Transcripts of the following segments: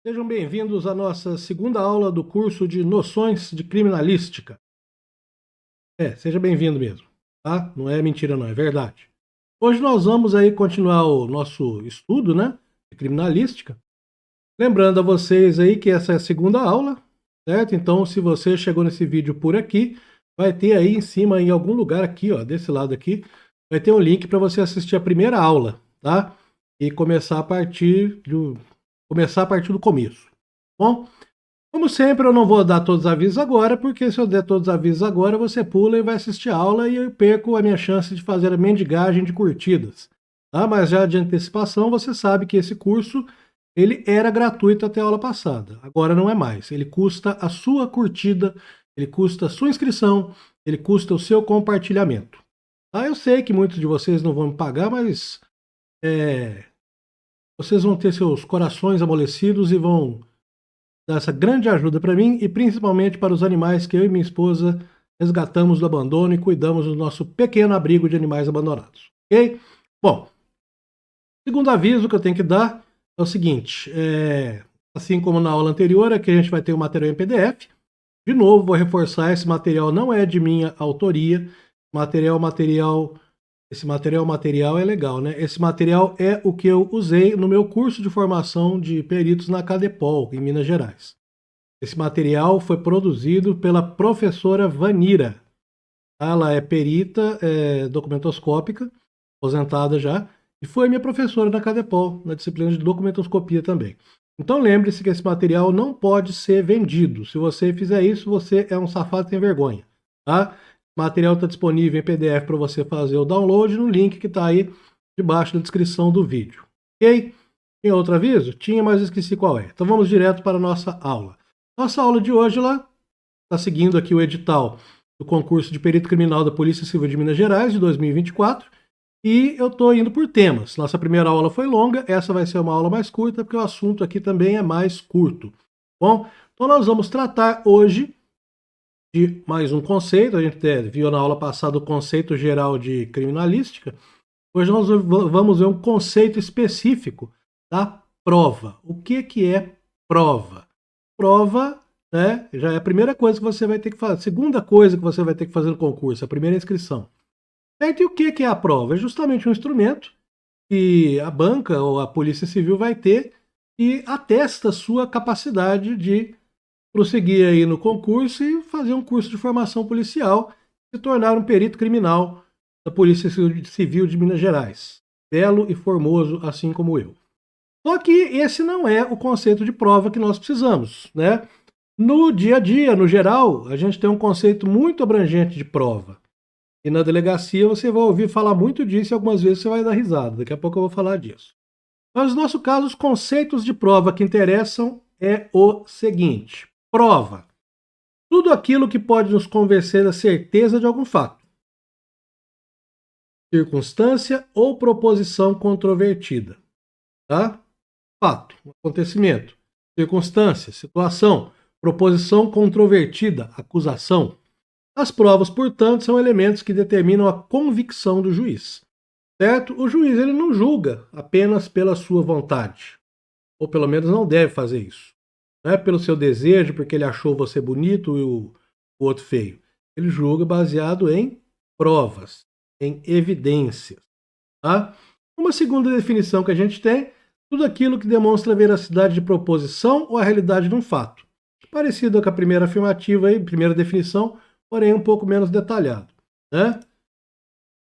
Sejam bem-vindos à nossa segunda aula do curso de Noções de Criminalística. Seja bem-vindo mesmo, tá? Não é mentira não, é verdade. Hoje nós vamos aí continuar o nosso estudo, né, de criminalística. Lembrando a vocês aí que essa é a segunda aula, certo? Então, se você chegou nesse vídeo por aqui, vai ter aí em cima, em algum lugar aqui, ó, desse lado aqui, vai ter um link para você assistir a primeira aula, tá? E começar a partir do começo. Bom, como sempre, eu não vou dar todos os avisos agora, porque se eu der todos os avisos agora, você pula e vai assistir a aula e eu perco a minha chance de fazer a mendigagem de curtidas. Tá? Mas já de antecipação, você sabe que esse curso ele era gratuito até a aula passada. Agora não é mais. Ele custa a sua curtida, ele custa a sua inscrição, ele custa o seu compartilhamento. Tá? Eu sei que muitos de vocês não vão me pagar, mas vocês vão ter seus corações amolecidos e vão dar essa grande ajuda para mim e principalmente para os animais que eu e minha esposa resgatamos do abandono e cuidamos do nosso pequeno abrigo de animais abandonados. Ok? Bom, segundo aviso que eu tenho que dar é o seguinte: assim como na aula anterior, aqui a gente vai ter o material em PDF. De novo, vou reforçar: esse material não é de minha autoria. Esse material é legal, né? Esse material é o que eu usei no meu curso de formação de peritos na Cadepol, em Minas Gerais. Esse material foi produzido pela professora Vanira. Ela é perita documentoscópica, aposentada já, e foi minha professora na Cadepol, na disciplina de documentoscopia também. Então lembre-se que esse material não pode ser vendido. Se você fizer isso, você é um safado sem vergonha. Tá? O material está disponível em PDF para você fazer o download no link que está aí debaixo da descrição do vídeo. Ok? Tinha outro aviso? Tinha, mas esqueci qual é. Então vamos direto para a nossa aula. Nossa aula de hoje está seguindo aqui o edital do concurso de perito criminal da Polícia Civil de Minas Gerais de 2024 e eu estou indo por temas. Nossa primeira aula foi longa, essa vai ser uma aula mais curta porque o assunto aqui também é mais curto. Bom, então nós vamos tratar hoje de mais um conceito. A gente viu na aula passada o conceito geral de criminalística. Hoje nós vamos ver um conceito específico da prova. O que é prova? Prova, né, já é a primeira coisa que você vai ter que fazer. A segunda coisa que você vai ter que fazer no concurso, a primeira inscrição. Certo? E o que é a prova? É justamente um instrumento que a banca ou a Polícia Civil vai ter e atesta a sua capacidade de prosseguir aí no concurso e fazer um curso de formação policial, se tornar um perito criminal da Polícia Civil de Minas Gerais. Belo e formoso, assim como eu. Só que esse não é o conceito de prova que nós precisamos, né? No dia a dia, no geral, a gente tem um conceito muito abrangente de prova. E na delegacia você vai ouvir falar muito disso e algumas vezes você vai dar risada. Daqui a pouco eu vou falar disso. Mas no nosso caso, os conceitos de prova que interessam é o seguinte: prova. Tudo aquilo que pode nos convencer da certeza de algum fato, circunstância ou proposição controvertida. Tá? Fato, acontecimento, circunstância, situação, proposição controvertida, acusação. As provas, portanto, são elementos que determinam a convicção do juiz. Certo? O juiz ele não julga apenas pela sua vontade, ou pelo menos não deve fazer isso. Não é pelo seu desejo, porque ele achou você bonito e o outro feio. Ele julga baseado em provas, em evidências. Tá? Uma segunda definição que a gente tem: tudo aquilo que demonstra a veracidade de proposição ou a realidade de um fato. Parecido com a primeira afirmativa, aí, primeira definição, porém um pouco menos detalhado. Né?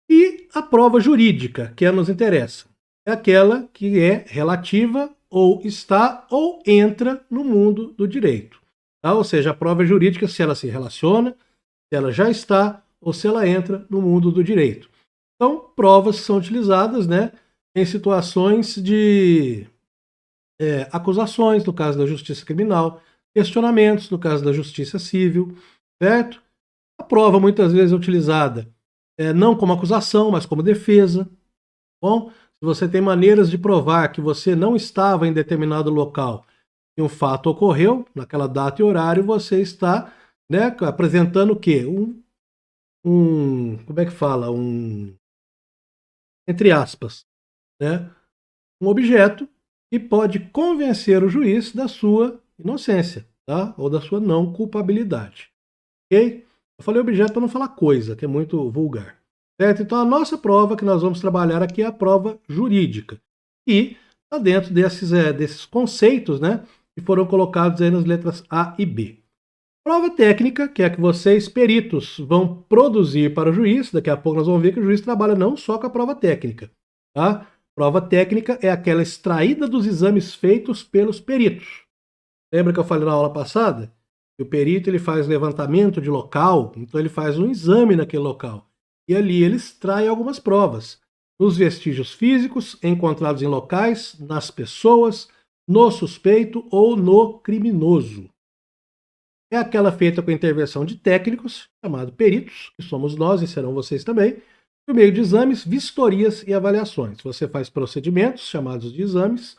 E a prova jurídica, que nos interessa, é aquela que é relativa ou está ou entra no mundo do direito. Tá? Ou seja, a prova jurídica, se ela se relaciona, se ela já está ou se ela entra no mundo do direito. Então, provas são utilizadas, né, em situações de acusações, no caso da justiça criminal, questionamentos, no caso da justiça civil, certo? A prova muitas vezes é utilizada não como acusação, mas como defesa. Bom, se você tem maneiras de provar que você não estava em determinado local e um fato ocorreu, naquela data e horário, você está, né, apresentando o quê? Como é que fala? Entre aspas, né? Um objeto e pode convencer o juiz da sua inocência, tá? Ou da sua não culpabilidade. Ok? Eu falei objeto para não falar coisa, que é muito vulgar. Certo? Então a nossa prova que nós vamos trabalhar aqui é a prova jurídica. E está dentro desses conceitos, né? Que foram colocados aí nas letras A e B. Prova técnica, que é a que vocês, peritos, vão produzir para o juiz. Daqui a pouco nós vamos ver que o juiz trabalha não só com a prova técnica. Tá? Prova técnica é aquela extraída dos exames feitos pelos peritos. Lembra que eu falei na aula passada? Que o perito ele faz levantamento de local, então ele faz um exame naquele local. E ali ele extrai algumas provas. Nos vestígios físicos encontrados em locais, nas pessoas, no suspeito ou no criminoso. É aquela feita com a intervenção de técnicos, chamados peritos, que somos nós e serão vocês também, por meio de exames, vistorias e avaliações. Você faz procedimentos, chamados de exames,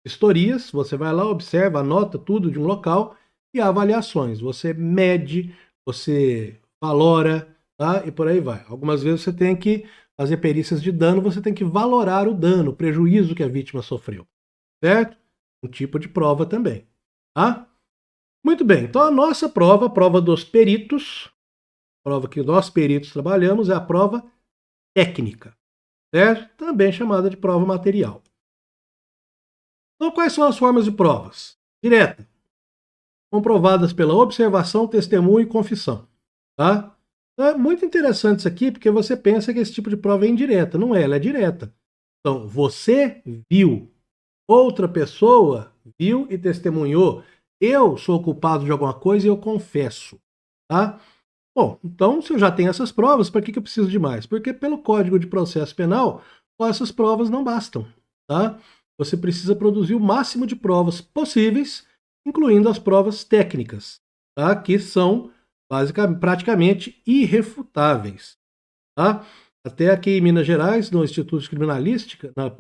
vistorias, você vai lá, observa, anota tudo de um local, e avaliações. Você mede, você valora, tá? E por aí vai. Algumas vezes você tem que fazer perícias de dano, você tem que valorar o dano, o prejuízo que a vítima sofreu. Certo? Um tipo de prova também. Tá? Muito bem, então a nossa prova, a prova dos peritos, a prova que nós peritos trabalhamos é a prova técnica, certo? Também chamada de prova material. Então quais são as formas de provas? Direta, comprovadas pela observação, testemunho e confissão, tá? Então é muito interessante isso aqui, porque você pensa que esse tipo de prova é indireta, não é, ela é direta. Então, você viu, outra pessoa viu e testemunhou, eu sou culpado de alguma coisa e eu confesso, tá? Bom, então se eu já tenho essas provas, para que eu preciso de mais? Porque pelo Código de Processo Penal, só essas provas não bastam, tá? Você precisa produzir o máximo de provas possíveis, incluindo as provas técnicas, tá? Que são basicamente, praticamente irrefutáveis, tá? Até aqui em Minas Gerais, no Instituto de Criminalística, na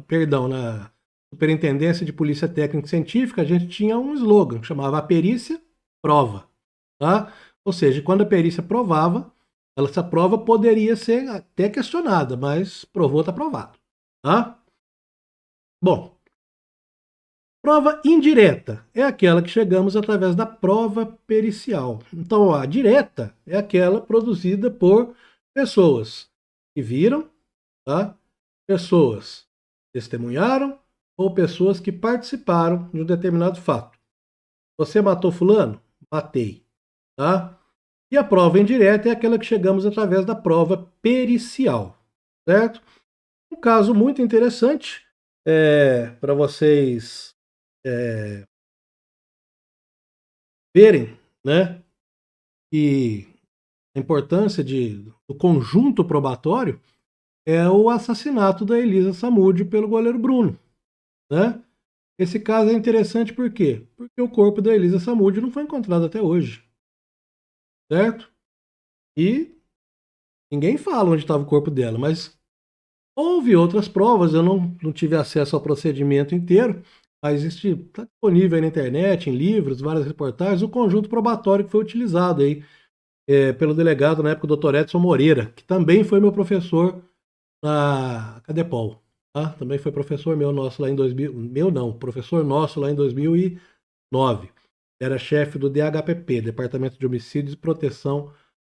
Superintendência de Polícia Técnica e Científica, a gente tinha um slogan que chamava a perícia prova, tá? Ou seja, quando a perícia provava, essa prova poderia ser até questionada, mas provou, está provado, tá? Bom, prova indireta é aquela que chegamos através da prova pericial. Então, a direta é aquela produzida por pessoas que viram, tá? Pessoas que testemunharam ou pessoas que participaram de um determinado fato. Você matou fulano? Matei, tá? E a prova indireta é aquela que chegamos através da prova pericial, certo? Um caso muito interessante para vocês verem, né, que a importância do conjunto probatório é o assassinato da Elisa Samúdio pelo goleiro Bruno, né? Esse caso é interessante por quê? Porque o corpo da Elisa Samúdio não foi encontrado até hoje, certo? E ninguém fala onde estava o corpo dela, mas houve outras provas, eu não tive acesso ao procedimento inteiro, mas está disponível aí na internet, em livros, várias reportagens, o conjunto probatório que foi utilizado aí pelo delegado na época, o Dr. Edson Moreira, que também foi meu professor na Cadepol. Tá? Também foi professor meu nosso lá em 2000, meu não, professor nosso lá em 2009. Era chefe do DHPP, Departamento de Homicídios e Proteção à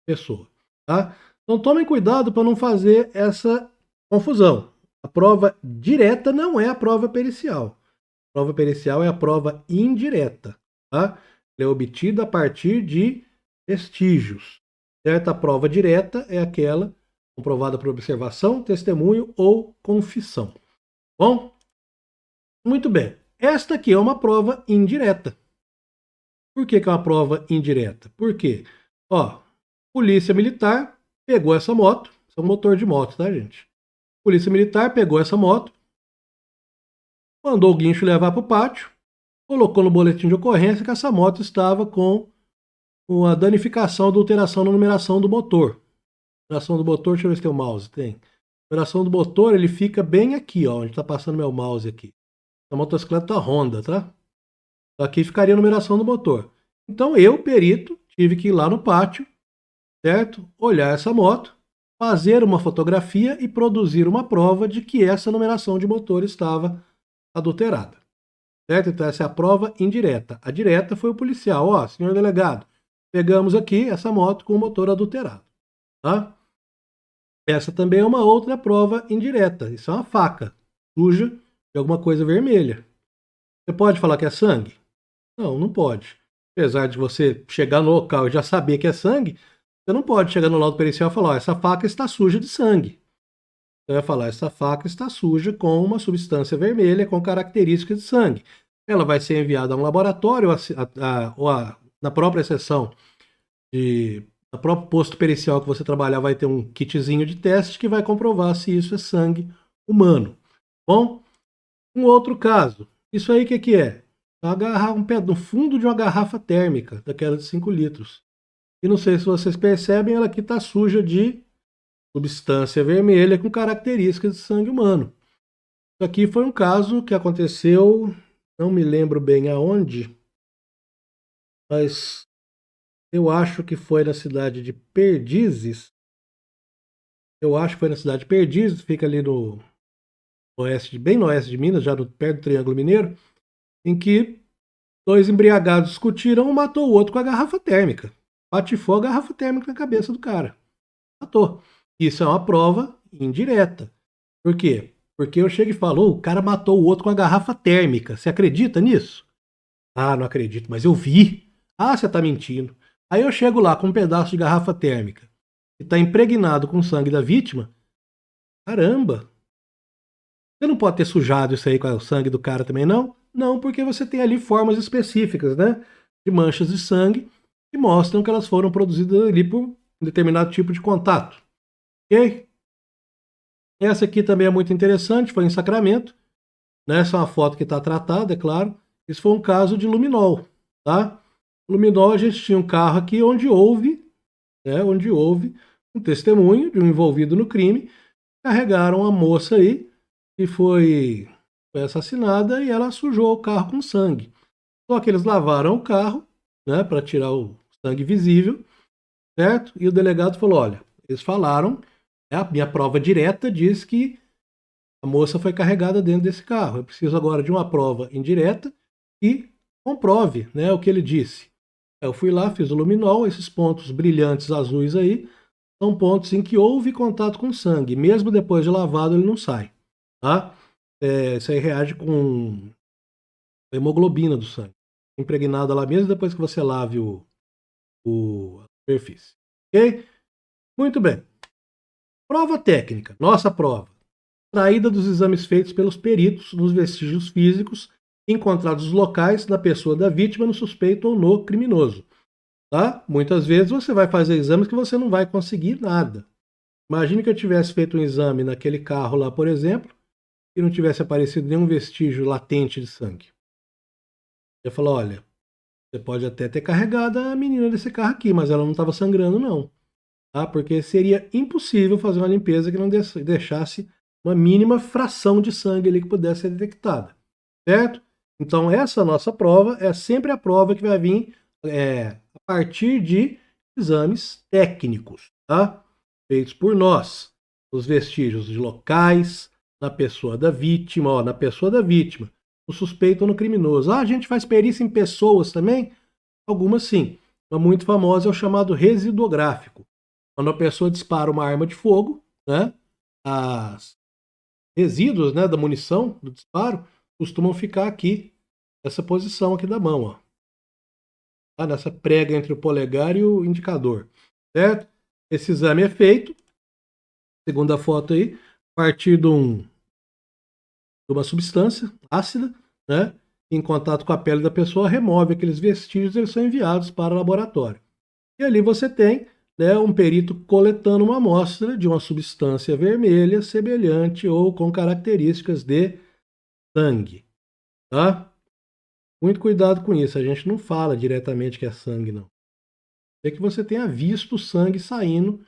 Pessoa. Tá? Então tomem cuidado para não fazer essa confusão. A prova direta não é a prova pericial. A prova pericial é a prova indireta. Tá? Ela é obtida a partir de vestígios. Certa prova direta é aquela comprovada por observação, testemunho ou confissão. Bom, muito bem. Esta aqui é uma prova indireta. Por que é uma prova indireta? Porque, ó, polícia militar pegou essa moto, isso é um motor de moto, tá, gente? Polícia militar pegou essa moto, mandou o guincho levar para o pátio, colocou no boletim de ocorrência que essa moto estava com uma danificação, adulteração na numeração do motor. Numeração do motor, deixa eu ver se tem o mouse. Tem. Numeração do motor, ele fica bem aqui, ó, onde está passando meu mouse aqui. A motocicleta Honda, tá? Aqui ficaria a numeração do motor. Então eu, perito, tive que ir lá no pátio, certo? Olhar essa moto, fazer uma fotografia e produzir uma prova de que essa numeração de motor estava adulterada. certo? Então essa é a prova indireta. A direta foi o policial. Ó, senhor delegado, pegamos aqui essa moto com o motor adulterado, tá? Essa também é uma outra prova indireta. Isso é uma faca suja de alguma coisa vermelha. Você pode falar que é sangue? Não, não pode. Apesar de você chegar no local e já saber que é sangue, você não pode chegar no laudo pericial e falar: ó, essa faca está suja de sangue. Você vai falar: essa faca está suja com uma substância vermelha com características de sangue. Ela vai ser enviada a um laboratório na própria seção no próprio posto pericial que você trabalhar vai ter um kitzinho de teste que vai comprovar se isso é sangue humano. Bom, um outro caso. Isso aí o que é? Agarrar um pé no fundo de uma garrafa térmica, daquela de 5 litros. E não sei se vocês percebem, ela aqui está suja de substância vermelha com características de sangue humano. Isso aqui foi um caso que aconteceu, não me lembro bem aonde, mas eu acho que foi na cidade de Perdizes. Eu acho que foi na cidade de Perdizes, fica ali no oeste, bem no oeste de Minas, já perto do Triângulo Mineiro, em que 2 embriagados discutiram, um matou o outro com a garrafa térmica. Patifou a garrafa térmica na cabeça do cara. Matou. Isso é uma prova indireta. Por quê? Porque eu chego e falo: o cara matou o outro com a garrafa térmica. Você acredita nisso? Ah, não acredito, mas eu vi. Ah, você tá mentindo. Aí eu chego lá com um pedaço de garrafa térmica que tá impregnado com o sangue da vítima. Caramba! Você não pode ter sujado isso aí com o sangue do cara também, não? Não, porque você tem ali formas específicas, né? De manchas de sangue que mostram que elas foram produzidas ali por um determinado tipo de contato. Ok? Essa aqui também é muito interessante, foi em Sacramento. Né? Essa é uma foto que está tratada, é claro. Isso foi um caso de luminol, tá? Luminol, a gente tinha um carro aqui onde houve um testemunho de um envolvido no crime. Carregaram a moça aí que foi assassinada e ela sujou o carro com sangue. Só que eles lavaram o carro, né, para tirar o sangue visível, certo? E o delegado falou: olha, eles falaram, a minha prova direta diz que a moça foi carregada dentro desse carro. Eu preciso agora de uma prova indireta que comprove, né, o que ele disse. Eu fui lá, fiz o luminol, esses pontos brilhantes azuis aí são pontos em que houve contato com sangue. Mesmo depois de lavado, ele não sai. Tá? Isso aí reage com a hemoglobina do sangue, impregnada lá mesmo depois que você lave a superfície. Ok? Muito bem. Prova técnica. Nossa prova. Extraída dos exames feitos pelos peritos nos vestígios físicos encontrados nos locais da pessoa da vítima, no suspeito ou no criminoso. Tá? Muitas vezes você vai fazer exames que você não vai conseguir nada. Imagine que eu tivesse feito um exame naquele carro lá, por exemplo, e não tivesse aparecido nenhum vestígio latente de sangue. Eu falo: olha, você pode até ter carregado a menina desse carro aqui, mas ela não estava sangrando, não. Tá? Porque seria impossível fazer uma limpeza que não deixasse uma mínima fração de sangue ali que pudesse ser detectada. Certo? Então, essa nossa prova é sempre a prova que vai vir a partir de exames técnicos, tá? Feitos por nós. Os vestígios de locais, na pessoa da vítima, ó, na pessoa da vítima, no suspeito ou no criminoso. Ah, a gente faz perícia em pessoas também? Algumas sim. Uma muito famosa é o chamado residuográfico. Quando a pessoa dispara uma arma de fogo, né, as resíduos, né, da munição do disparo costumam ficar aqui, nessa posição aqui da mão, ó. Tá? Nessa prega entre o polegar e o indicador, certo? Esse exame é feito, segundo a foto aí, a partir de uma substância ácida, né, em contato com a pele da pessoa, remove aqueles vestígios e eles são enviados para o laboratório. E ali você tem, né, um perito coletando uma amostra de uma substância vermelha semelhante ou com características de sangue, tá? Muito cuidado com isso, a gente não fala diretamente que é sangue, não. É que você tenha visto o sangue saindo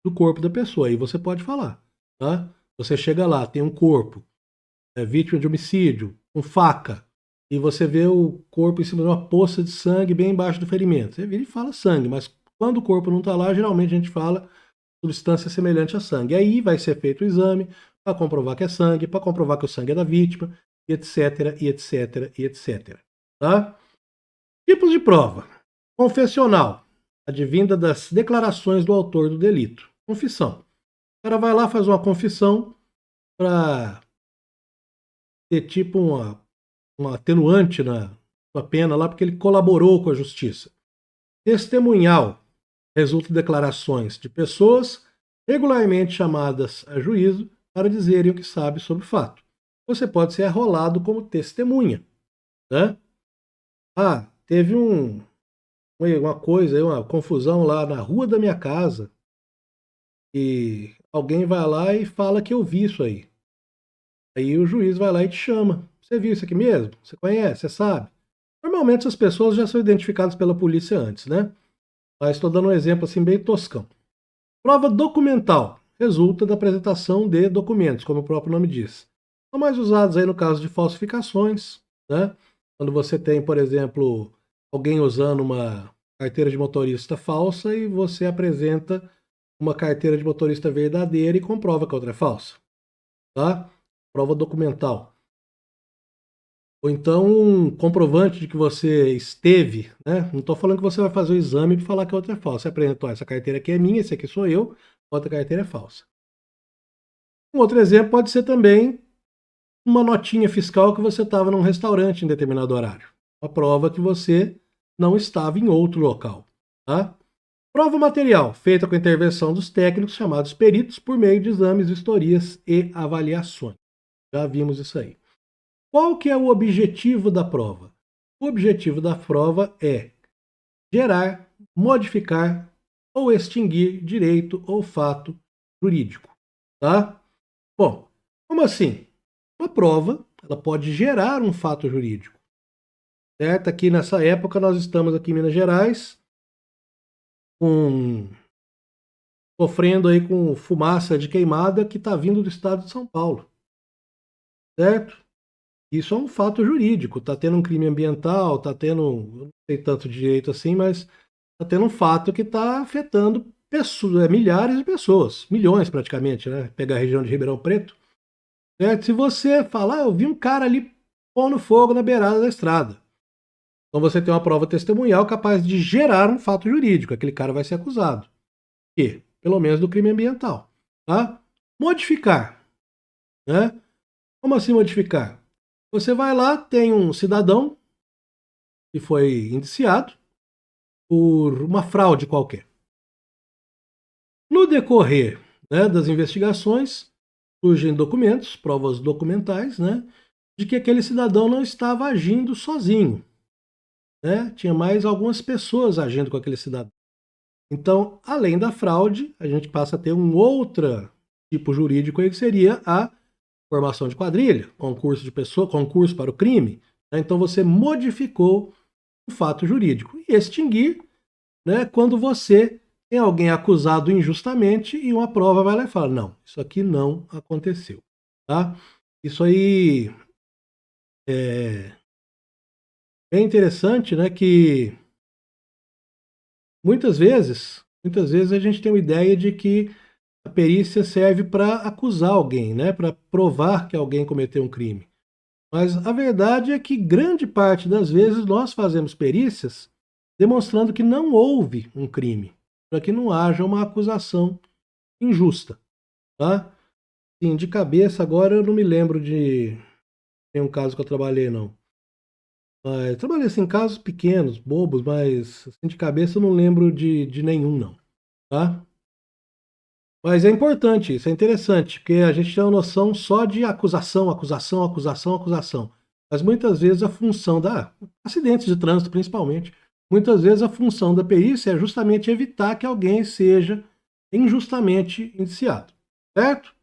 do corpo da pessoa, aí você pode falar, tá? Você chega lá, tem um corpo, vítima de homicídio, com faca, e você vê o corpo em cima de uma poça de sangue bem embaixo do ferimento. Você vira e fala sangue, mas quando o corpo não está lá, geralmente a gente fala substância semelhante a sangue. Aí vai ser feito o exame para comprovar que é sangue, para comprovar que o sangue é da vítima, etc, e etc, e etc. Tá? Tipos de prova. Confessional, advinda das declarações do autor do delito. Confissão. O cara vai lá, faz uma confissão para ter tipo uma atenuante na sua pena lá, porque ele colaborou com a justiça. Testemunhal resulta de declarações de pessoas regularmente chamadas a juízo para dizerem o que sabe sobre o fato. Você pode ser arrolado como testemunha, né? Ah, teve uma coisa, uma confusão lá na rua da minha casa e alguém vai lá e fala que eu vi isso aí. Aí o juiz vai lá e te chama. Você viu isso aqui mesmo? Você conhece? Você sabe? Normalmente essas pessoas já são identificadas pela polícia antes, né? Mas estou dando um exemplo assim bem toscão. Prova documental resulta da apresentação de documentos, como o próprio nome diz. São mais usados aí no caso de falsificações, né? Quando você tem, por exemplo, alguém usando uma carteira de motorista falsa e você apresenta uma carteira de motorista verdadeira e comprova que a outra é falsa, tá? Prova documental. Ou então um comprovante de que você esteve, né? Não estou falando que você vai fazer o exame para falar que a outra é falsa. Você apresenta, ó, essa carteira aqui é minha, esse aqui sou eu, outra carteira é falsa. Um outro exemplo pode ser também uma notinha fiscal que você estava num restaurante em determinado horário. Uma prova que você não estava em outro local, tá? Prova material, feita com a intervenção dos técnicos chamados peritos por meio de exames, vistorias e avaliações. Já vimos isso aí. Qual que é o objetivo da prova? O objetivo da prova é gerar, modificar ou extinguir direito ou fato jurídico, tá? Bom, como assim? Uma prova, ela pode gerar um fato jurídico, certo? Aqui nessa época nós estamos aqui em Minas Gerais sofrendo aí com fumaça de queimada que está vindo do estado de São Paulo, certo? Isso é um fato jurídico. Está tendo um crime ambiental, está tendo, eu não sei tanto de direito assim, mas está tendo um fato que está afetando pessoas, milhares de pessoas, milhões praticamente, né? Pegar a região de Ribeirão Preto. Certo? Se você falar, eu vi um cara ali pondo fogo na beirada da estrada. Então você tem uma prova testemunhal capaz de gerar um fato jurídico. Aquele cara vai ser acusado. E, pelo menos do crime ambiental. Tá? Modificar. Né? Como assim modificar? Você vai lá, tem um cidadão que foi indiciado por uma fraude qualquer. No decorrer, né, das investigações, surgem documentos, provas documentais, né, de que aquele cidadão não estava agindo sozinho. Né? Tinha mais algumas pessoas agindo com aquele cidadão. Então, além da fraude, a gente passa a ter um outro tipo jurídico aí, que seria a formação de quadrilha, concurso de pessoa, concurso para o crime. Né? Então você modificou o fato jurídico. E extinguir, né, quando você tem alguém acusado injustamente e uma prova vai lá e fala, não, isso aqui não aconteceu. Tá? Isso aí é bem interessante, né, que muitas vezes a gente tem uma ideia de que a perícia serve para acusar alguém, né, para provar que alguém cometeu um crime. Mas a verdade é que grande parte das vezes nós fazemos perícias demonstrando que não houve um crime, para que não haja uma acusação injusta, tá? Sim, de cabeça agora eu não me lembro de nenhum caso que eu trabalhei, não. Mas, trabalhei assim, em casos pequenos, bobos, mas assim, de cabeça eu não lembro de nenhum, não, tá? Mas é importante, isso é interessante, porque a gente tem uma noção só de acusação, acusação, acusação, acusação. Mas muitas vezes a função da acidentes de trânsito, principalmente, muitas vezes a função da perícia é justamente evitar que alguém seja injustamente indiciado, certo?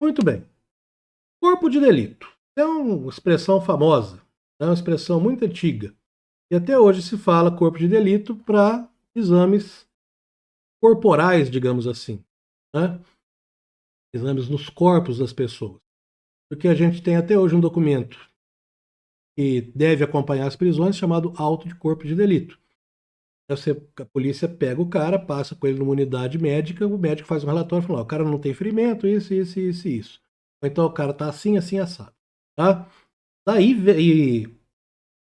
Muito bem. Corpo de delito. É uma expressão famosa, é uma expressão muito antiga. E até hoje se fala corpo de delito para exames corporais, digamos assim, né? Exames nos corpos das pessoas. Porque a gente tem até hoje um documento que deve acompanhar as prisões chamado auto de corpo de delito. A polícia pega o cara, passa com ele numa unidade médica, o médico faz um relatório e fala, o cara não tem ferimento, isso, isso, isso e isso. Ou então o cara tá assim, assim, assado. Tá? Daí, e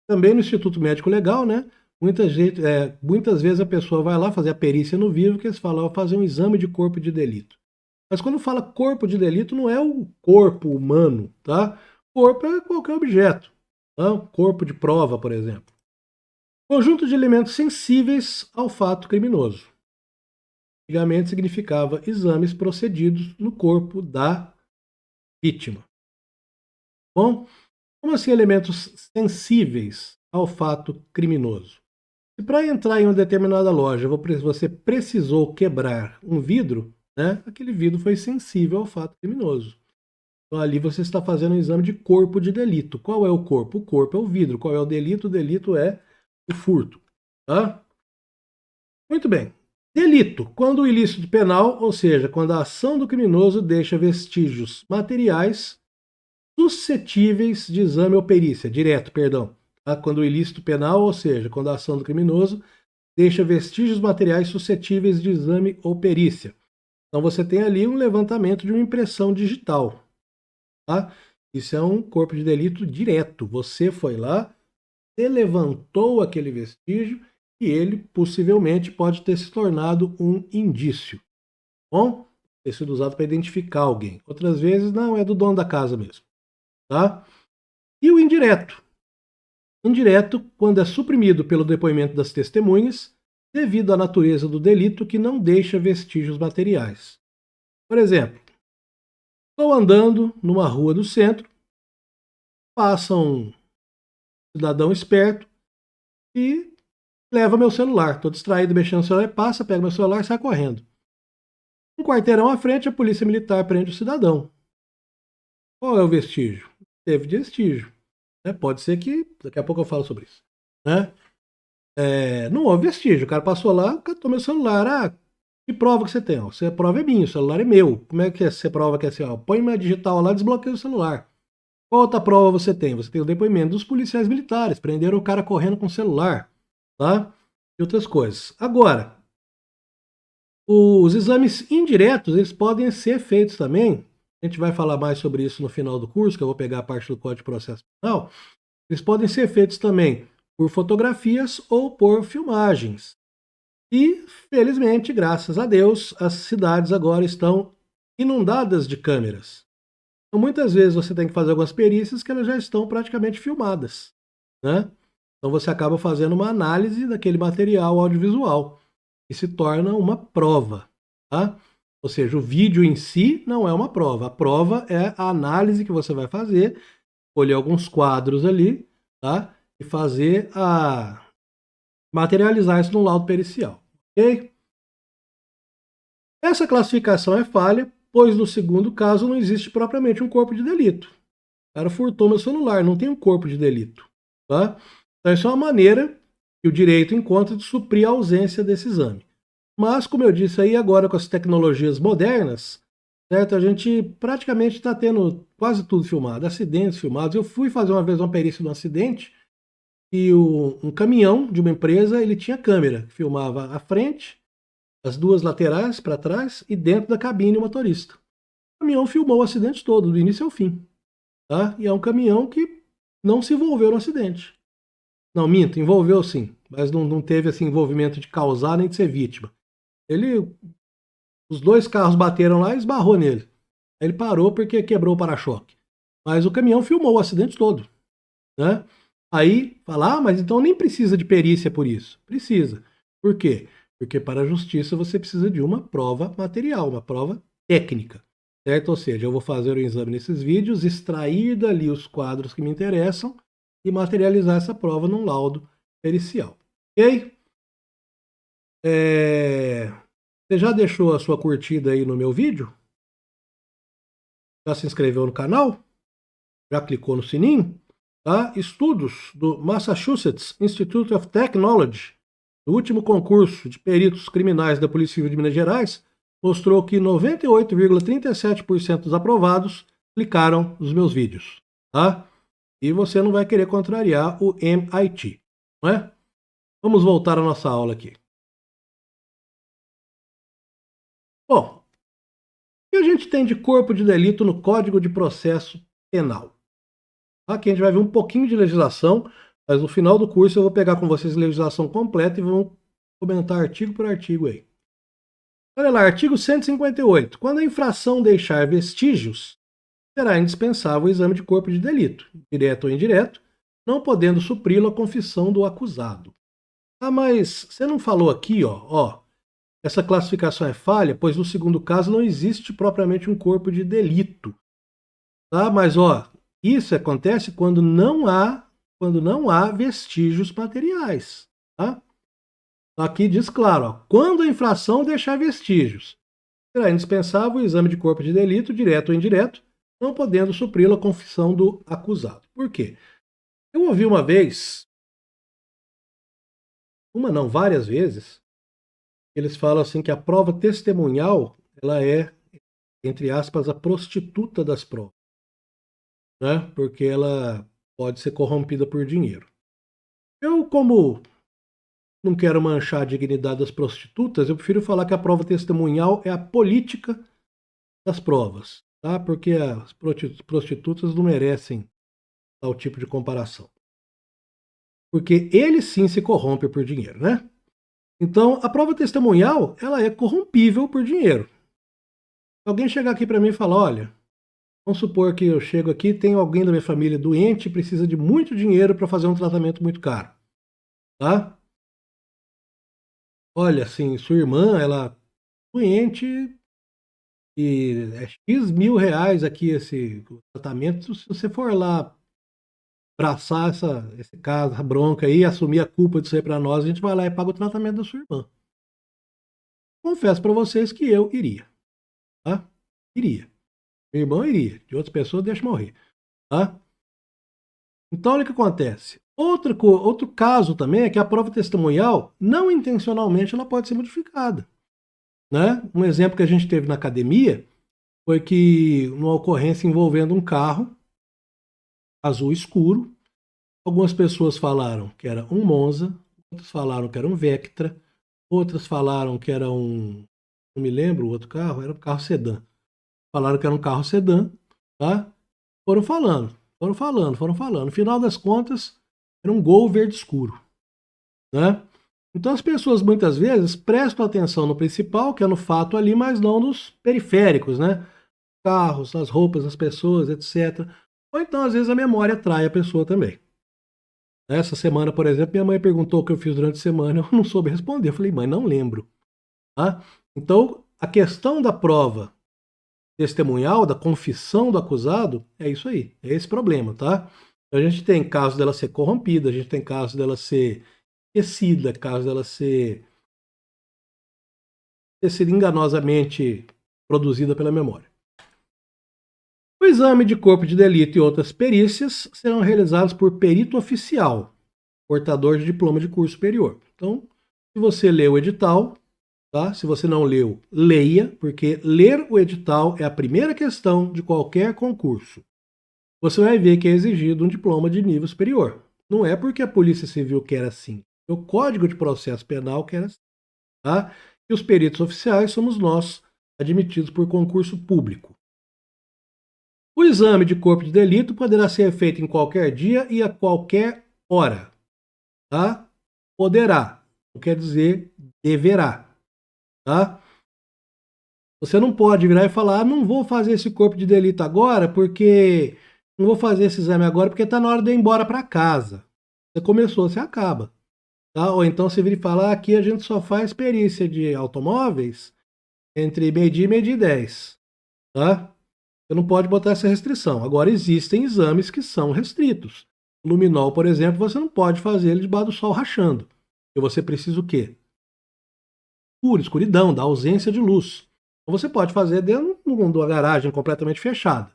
também no Instituto Médico Legal, né? Muitas vezes a pessoa vai lá fazer a perícia no vivo, que eles falam, fazer um exame de corpo de delito. Mas quando fala corpo de delito, não é o corpo humano, tá? Corpo é qualquer objeto, tá? Corpo de prova, por exemplo. Conjunto de elementos sensíveis ao fato criminoso. Antigamente significava exames procedidos no corpo da vítima. Bom, como assim elementos sensíveis ao fato criminoso? Se para entrar em uma determinada loja você precisou quebrar um vidro, né, aquele vidro foi sensível ao fato criminoso. Então ali você está fazendo um exame de corpo de delito. Qual é o corpo? O corpo é o vidro. Qual é o delito? O delito é o furto. Tá? Muito bem. Delito, quando o ilícito penal, ou seja, quando a ação do criminoso deixa vestígios materiais suscetíveis de exame ou perícia, direto, perdão. Tá? Quando o ilícito penal, ou seja, quando a ação do criminoso deixa vestígios materiais suscetíveis de exame ou perícia. Então você tem ali um levantamento de uma impressão digital. Tá? Isso é um corpo de delito direto. Você foi lá, você levantou aquele vestígio e ele possivelmente pode ter se tornado um indício. Bom, ter sido usado para identificar alguém. Outras vezes não, é do dono da casa mesmo. Tá? E o indireto? Indireto, quando é suprimido pelo depoimento das testemunhas, devido à natureza do delito que não deixa vestígios materiais. Por exemplo, estou andando numa rua do centro, passa um cidadão esperto e leva meu celular. Estou distraído mexendo no celular, passa, pega meu celular e sai correndo. Um quarteirão à frente, a polícia militar prende o cidadão. Qual é o vestígio? Teve vestígio. Pode ser que, daqui a pouco eu falo sobre isso. Né? Não houve vestígio. O cara passou lá, catou meu celular. Ah, que prova que você tem? Ó, a prova é minha, o celular é meu. Como é que você prova que é assim? Ó, põe uma digital lá e desbloqueia o celular. Qual outra prova você tem? Você tem o depoimento dos policiais militares. Prenderam o cara correndo com o celular. Tá? E outras coisas. Agora, os exames indiretos, eles podem ser feitos também. A gente vai falar mais sobre isso no final do curso, que eu vou pegar a parte do Código de Processo Penal. Eles podem ser feitos também por fotografias ou por filmagens. E, felizmente, graças a Deus, as cidades agora estão inundadas de câmeras. Então, muitas vezes você tem que fazer algumas perícias que elas já estão praticamente filmadas, né? Então você acaba fazendo uma análise daquele material audiovisual e se torna uma prova, tá? Ou seja, o vídeo em si não é uma prova. A prova é a análise que você vai fazer, escolher alguns quadros ali, tá? E fazer materializar isso no laudo pericial, ok? Essa classificação é falha, pois no segundo caso não existe propriamente um corpo de delito. O cara furtou meu celular, não tem um corpo de delito. Tá? Então isso é uma maneira que o direito encontra de suprir a ausência desse exame. Mas, como eu disse aí, agora com as tecnologias modernas, certo? A gente praticamente está tendo quase tudo filmado, acidentes filmados. Eu fui fazer uma vez uma perícia de um acidente e um caminhão de uma empresa, ele tinha câmera, que filmava a frente, as duas laterais para trás e dentro da cabine o motorista. O caminhão filmou o acidente todo, do início ao fim. Tá? E é um caminhão que não se envolveu no acidente. Não, minto, envolveu sim, mas não teve assim, envolvimento de causar nem de ser vítima. Os dois carros bateram lá e esbarrou nele. Aí ele parou porque quebrou o para-choque. Mas o caminhão filmou o acidente todo. Né? Aí fala, mas então nem precisa de perícia por isso. Precisa. Por quê? Porque para a justiça você precisa de uma prova material, uma prova técnica. Certo? Ou seja, eu vou fazer o exame nesses vídeos, extrair dali os quadros que me interessam e materializar essa prova num laudo pericial. Ok? Você já deixou a sua curtida aí no meu vídeo? Já se inscreveu no canal? Já clicou no sininho? Tá? Estudos do Massachusetts Institute of Technology, no último concurso de peritos criminais da Polícia Civil de Minas Gerais, mostrou que 98,37% dos aprovados clicaram nos meus vídeos. Tá? E você não vai querer contrariar o MIT, não é? Vamos voltar à nossa aula aqui. Bom, o que a gente tem de corpo de delito no Código de Processo Penal? Aqui a gente vai ver um pouquinho de legislação, mas no final do curso eu vou pegar com vocês a legislação completa e vamos comentar artigo por artigo aí. Olha lá, artigo 158. Quando a infração deixar vestígios, será indispensável o exame de corpo de delito, direto ou indireto, não podendo supri-lo a confissão do acusado. Ah, mas você não falou aqui, ó, essa classificação é falha, pois no segundo caso não existe propriamente um corpo de delito. Tá? Mas, ó, isso acontece quando não há vestígios materiais. Tá? Aqui diz claro, ó, quando a infração deixar vestígios, será indispensável o exame de corpo de delito, direto ou indireto, não podendo supri-lo a confissão do acusado. Por quê? Eu ouvi uma vez, uma não, várias vezes, eles falam assim que a prova testemunhal, ela é, entre aspas, a prostituta das provas, né? Porque ela pode ser corrompida por dinheiro. Eu, como não quero manchar a dignidade das prostitutas, eu prefiro falar que a prova testemunhal é a política das provas, tá? Porque as prostitutas não merecem tal tipo de comparação. Porque ele sim se corrompe por dinheiro, né? Então, a prova testemunhal, ela é corrompível por dinheiro. Se alguém chegar aqui para mim e falar, olha, vamos supor que eu chego aqui, tem alguém da minha família doente e precisa de muito dinheiro para fazer um tratamento muito caro, tá? Olha, assim, sua irmã, ela é doente e é X mil reais aqui esse tratamento. Se você for lá abraçar esse caso, a bronca aí, assumir a culpa disso aí para nós, a gente vai lá e paga o tratamento da sua irmã. Confesso para vocês que eu iria, tá? Iria. Meu irmão iria. De outras pessoas, deixa morrer, tá? Então, olha o que acontece. Outro caso também é que a prova testemunhal, não intencionalmente, ela pode ser modificada, né? Um exemplo que a gente teve na academia foi que, numa ocorrência envolvendo um carro azul escuro, algumas pessoas falaram que era um Monza, outras falaram que era um Vectra, outras falaram que era um, não me lembro o outro carro, era um carro sedã. Falaram que era um carro sedã, tá? Foram falando, foram falando, foram falando. No final das contas, era um Gol verde escuro, né? Então as pessoas muitas vezes prestam atenção no principal, que é no fato ali, mas não nos periféricos, né? Carros, nas roupas das pessoas, etc. Ou então, às vezes, a memória trai a pessoa também. Essa semana, por exemplo, minha mãe perguntou o que eu fiz durante a semana, eu não soube responder. Eu falei, mãe, não lembro. Tá? Então, a questão da prova testemunhal, da confissão do acusado, é isso aí, é esse problema, tá? A gente tem caso dela ser corrompida, a gente tem caso dela ser esquecida, caso dela ter sido enganosamente produzida pela memória. O exame de corpo de delito e outras perícias serão realizados por perito oficial, portador de diploma de curso superior. Então, se você lê o edital, tá? Se você não leu, leia, porque ler o edital é a primeira questão de qualquer concurso. Você vai ver que é exigido um diploma de nível superior. Não é porque a Polícia Civil quer assim. O Código de Processo Penal quer assim, tá? E os peritos oficiais somos nós, admitidos por concurso público. O exame de corpo de delito poderá ser feito em qualquer dia e a qualquer hora, tá? Poderá, não quer dizer deverá, tá? Você não pode virar e falar, ah, não vou fazer esse corpo de delito agora porque não vou fazer esse exame agora porque está na hora de eu ir embora para casa. Você começou, você acaba. Tá? Ou então você vira e fala, ah, aqui a gente só faz perícia de automóveis entre meio-dia e meio-dia e 10. Tá? Você não pode botar essa restrição. Agora, existem exames que são restritos. O luminol, por exemplo, você não pode fazer ele debaixo do sol rachando. E você precisa o quê? Escuridão, da ausência de luz. Então, você pode fazer dentro de uma garagem completamente fechada.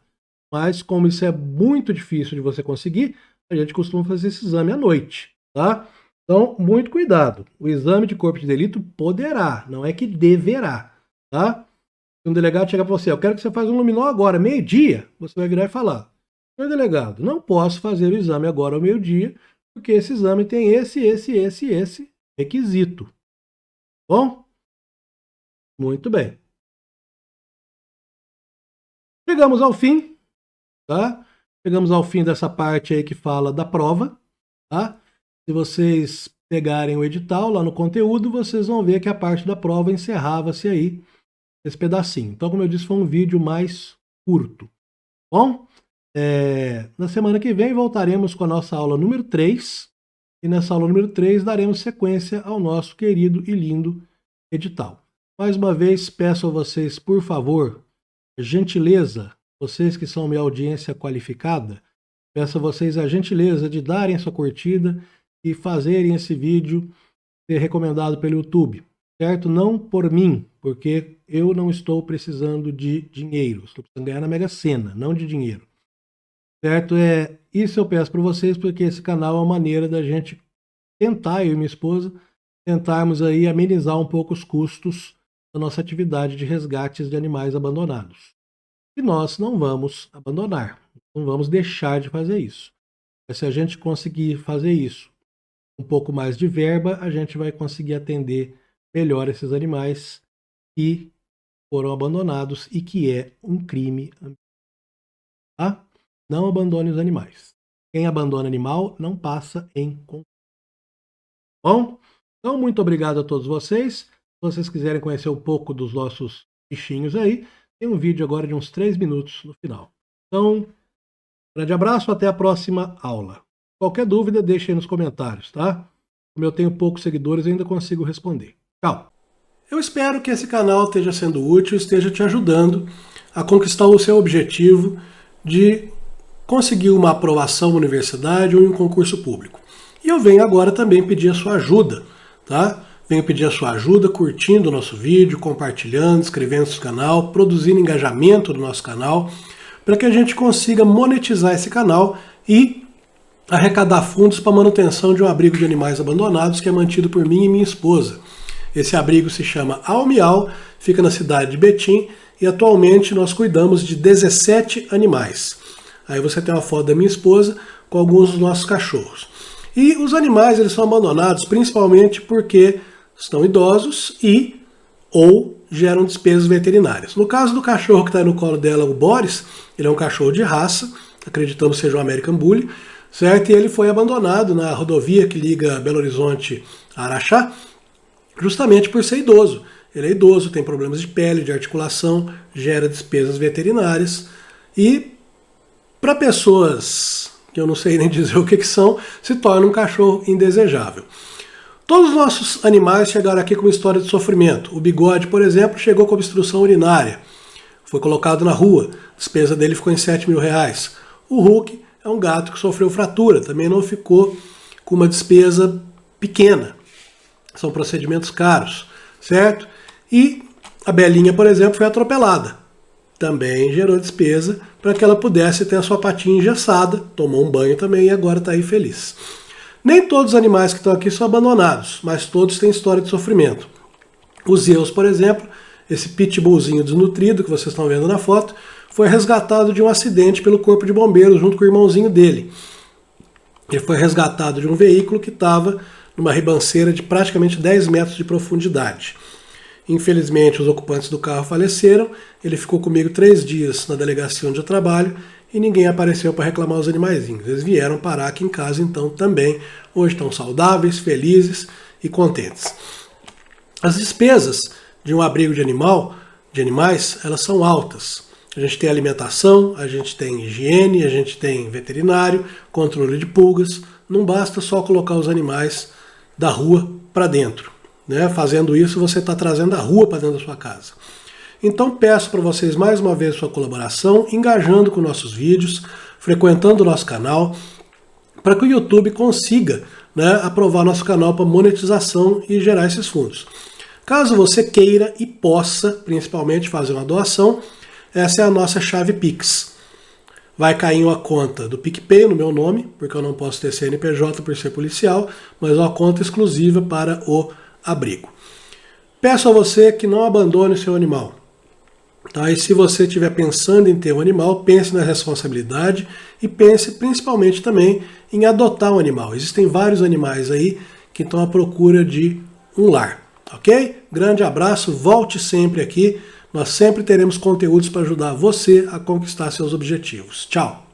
Mas como isso é muito difícil de você conseguir, a gente costuma fazer esse exame à noite, tá? Então, muito cuidado. O exame de corpo de delito poderá, não é que deverá, tá? Se um delegado chegar para você, eu quero que você faça um luminol agora, meio-dia, você vai virar e falar, senhor delegado, não posso fazer o exame agora ao meio-dia, porque esse exame tem esse requisito. Bom? Muito bem. Chegamos ao fim, tá? chegamos ao fim dessa parte aí que fala da prova, tá? Se vocês pegarem o edital lá no conteúdo, vocês vão ver que a parte da prova encerrava-se aí, esse pedacinho. Então, como eu disse, foi um vídeo mais curto. Bom, na semana que vem voltaremos com a nossa aula número 3, e nessa aula número 3 daremos sequência ao nosso querido e lindo edital. Mais uma vez, peço a vocês, por favor, gentileza, vocês que são minha audiência qualificada, peço a vocês a gentileza de darem sua curtida e fazerem esse vídeo ser recomendado pelo YouTube, certo? Não por mim, porque eu não estou precisando de dinheiro, estou precisando ganhar na Mega Sena, não de dinheiro, certo? Isso eu peço para vocês porque esse canal é uma maneira da gente tentar, eu e minha esposa, tentarmos aí amenizar um pouco os custos da nossa atividade de resgates de animais abandonados. E nós não vamos abandonar, não vamos deixar de fazer isso. Mas se a gente conseguir fazer isso, um pouco mais de verba, a gente vai conseguir atender melhor esses animais que foram abandonados e que é um crime. Tá? Não abandone os animais. Quem abandona animal não passa em concurso. Bom, então muito obrigado a todos vocês. Se vocês quiserem conhecer um pouco dos nossos bichinhos aí, tem um vídeo agora de uns 3 minutos no final. Então, grande abraço, até a próxima aula. Qualquer dúvida, deixe aí nos comentários, tá? Como eu tenho poucos seguidores, ainda consigo responder. Tchau! Eu espero que esse canal esteja sendo útil, esteja te ajudando a conquistar o seu objetivo de conseguir uma aprovação na universidade ou em um concurso público. E eu venho agora também pedir a sua ajuda, tá? Venho pedir a sua ajuda curtindo o nosso vídeo, compartilhando, inscrevendo-se no canal, produzindo engajamento no nosso canal, para que a gente consiga monetizar esse canal e arrecadar fundos para a manutenção de um abrigo de animais abandonados que é mantido por mim e minha esposa. Esse abrigo se chama Almial, fica na cidade de Betim e atualmente nós cuidamos de 17 animais. Aí você tem uma foto da minha esposa com alguns dos nossos cachorros. E os animais eles são abandonados principalmente porque estão idosos e ou geram despesas veterinárias. No caso do cachorro que está no colo dela, o Boris, ele é um cachorro de raça, acreditamos seja um American Bully, certo? E ele foi abandonado na rodovia que liga Belo Horizonte a Araxá, justamente por ser idoso. Ele é idoso, tem problemas de pele, de articulação, gera despesas veterinárias e para pessoas que eu não sei nem dizer o que são, se torna um cachorro indesejável. Todos os nossos animais chegaram aqui com uma história de sofrimento. O Bigode, por exemplo, chegou com obstrução urinária. Foi colocado na rua. A despesa dele ficou em R$7.000. O Hulk é um gato que sofreu fratura. Também não ficou com uma despesa pequena. São procedimentos caros, certo? E a Belinha, por exemplo, foi atropelada. Também gerou despesa para que ela pudesse ter a sua patinha engessada. Tomou um banho também e agora está aí feliz. Nem todos os animais que estão aqui são abandonados, mas todos têm história de sofrimento. O Zeus, por exemplo, esse pitbullzinho desnutrido que vocês estão vendo na foto, foi resgatado de um acidente pelo corpo de bombeiros junto com o irmãozinho dele. Ele foi resgatado de um veículo que estava numa ribanceira de praticamente 10 metros de profundidade. Infelizmente, os ocupantes do carro faleceram. Ele ficou comigo 3 dias na delegacia onde eu trabalho e ninguém apareceu para reclamar os animaizinhos. Eles vieram parar aqui em casa então também. Hoje estão saudáveis, felizes e contentes. As despesas de um abrigo de animais, elas são altas. A gente tem alimentação, a gente tem higiene, a gente tem veterinário, controle de pulgas. Não basta só colocar os animais da rua para dentro. Né? Fazendo isso, você está trazendo a rua para dentro da sua casa. Então peço para vocês mais uma vez sua colaboração, engajando com nossos vídeos, frequentando o nosso canal, para que o YouTube consiga, né, aprovar nosso canal para monetização e gerar esses fundos. Caso você queira e possa, principalmente, fazer uma doação, essa é a nossa chave Pix. Vai cair em uma conta do PicPay no meu nome, porque eu não posso ter CNPJ por ser policial, mas uma conta exclusiva para o abrigo. Peço a você que não abandone o seu animal. Tá? E se você estiver pensando em ter um animal, pense na responsabilidade e pense principalmente também em adotar um animal. Existem vários animais aí que estão à procura de um lar. Ok? Grande abraço, volte sempre aqui. Nós sempre teremos conteúdos para ajudar você a conquistar seus objetivos. Tchau!